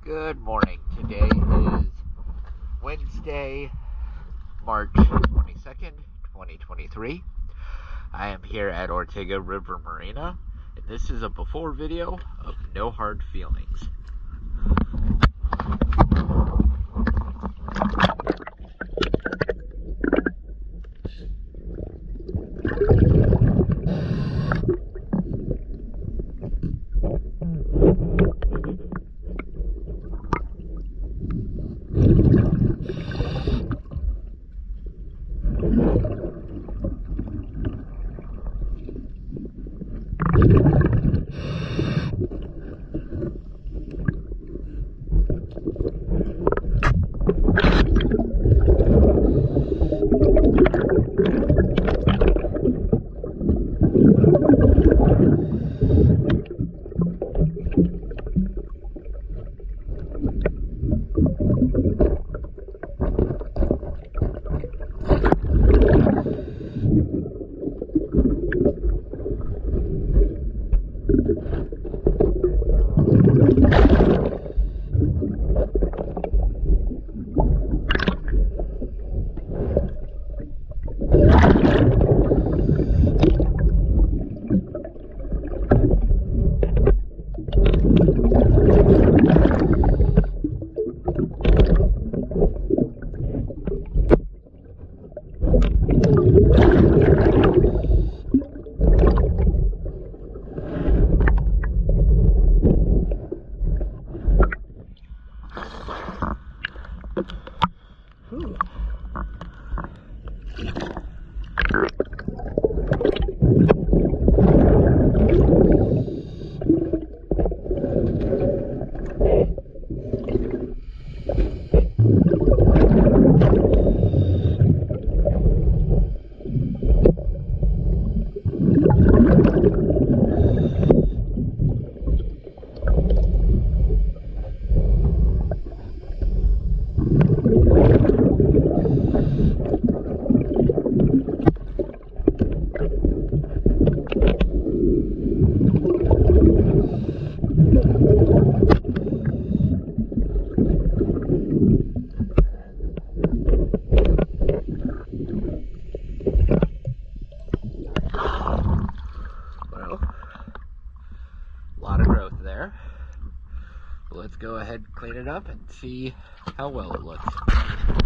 Good morning. Today is Wednesday, March 22nd, 2023. I am here at Ortega River Marina, and this is a before video of No Hard Feelings. Well, a lot of growth there. Let's go ahead and clean it up and see how well it looks.